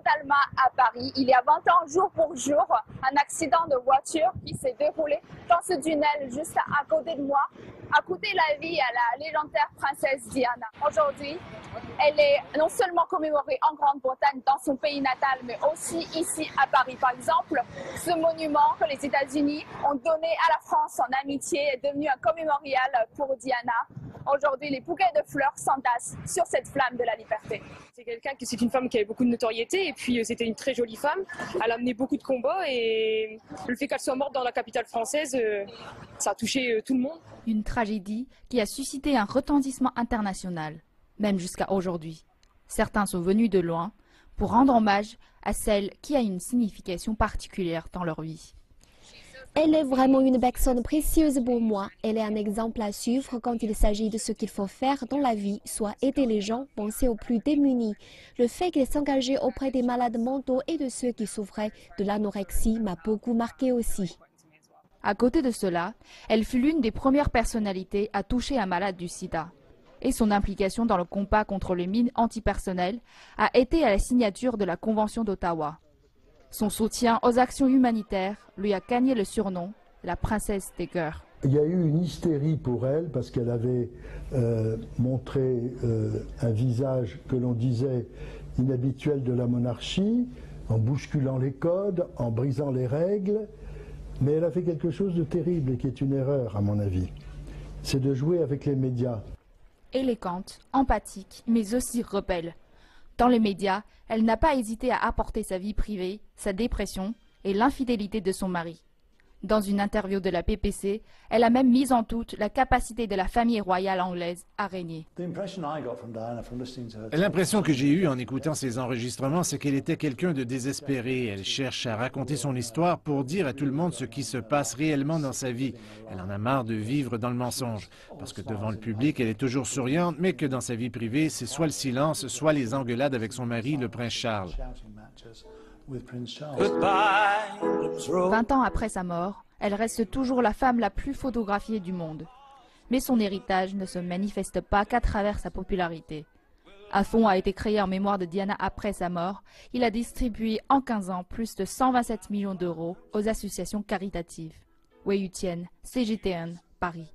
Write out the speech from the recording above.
frontalement à Paris. Il y a 20 ans, jour pour jour, un accident de voiture qui s'est déroulé dans ce tunnel juste à côté de moi, a coûté la vie à la légendaire princesse Diana. Aujourd'hui, elle est non seulement commémorée en Grande-Bretagne, dans son pays natal, mais aussi ici à Paris. Par exemple, ce monument que les États-Unis ont donné à la France en amitié est devenu un commémorial pour Diana. Aujourd'hui, les bouquets de fleurs s'entassent sur cette flamme de la liberté. C'est une femme qui avait beaucoup de notoriété et puis c'était une très jolie femme. Elle a mené beaucoup de combats et le fait qu'elle soit morte dans la capitale française, ça a touché tout le monde. Une tragédie qui a suscité un retentissement international, même jusqu'à aujourd'hui. Certains sont venus de loin pour rendre hommage à celle qui a une signification particulière dans leur vie. Elle est vraiment une personne précieuse pour moi. Elle est un exemple à suivre quand il s'agit de ce qu'il faut faire dans la vie, soit aider les gens, penser aux plus démunis. Le fait qu'elle s'engageait auprès des malades mentaux et de ceux qui souffraient de l'anorexie m'a beaucoup marqué aussi. À côté de cela, elle fut l'une des premières personnalités à toucher un malade du sida. Et son implication dans le combat contre les mines antipersonnelles a été à la signature de la Convention d'Ottawa. Son soutien aux actions humanitaires lui a gagné le surnom « la princesse des cœurs ». Il y a eu une hystérie pour elle parce qu'elle avait montré un visage que l'on disait inhabituel de la monarchie, en bousculant les codes, en brisant les règles. Mais elle a fait quelque chose de terrible et qui est une erreur à mon avis. C'est de jouer avec les médias. Élégante, empathique, mais aussi rebelle. Dans les médias, elle n'a pas hésité à apporter sa vie privée, sa dépression et l'infidélité de son mari. Dans une interview de la BBC, elle a même mis en doute la capacité de la famille royale anglaise à régner. L'impression que j'ai eue en écoutant ces enregistrements, c'est qu'elle était quelqu'un de désespéré. Elle cherche à raconter son histoire pour dire à tout le monde ce qui se passe réellement dans sa vie. Elle en a marre de vivre dans le mensonge, parce que devant le public, elle est toujours souriante, mais que dans sa vie privée, c'est soit le silence, soit les engueulades avec son mari, le prince Charles. 20 ans après sa mort, elle reste toujours la femme la plus photographiée du monde. Mais son héritage ne se manifeste pas qu'à travers sa popularité. Un fonds a été créé en mémoire de Diana après sa mort. Il a distribué en 15 ans plus de 127 millions d'euros aux associations caritatives. Wei Yutian, CGTN, Paris.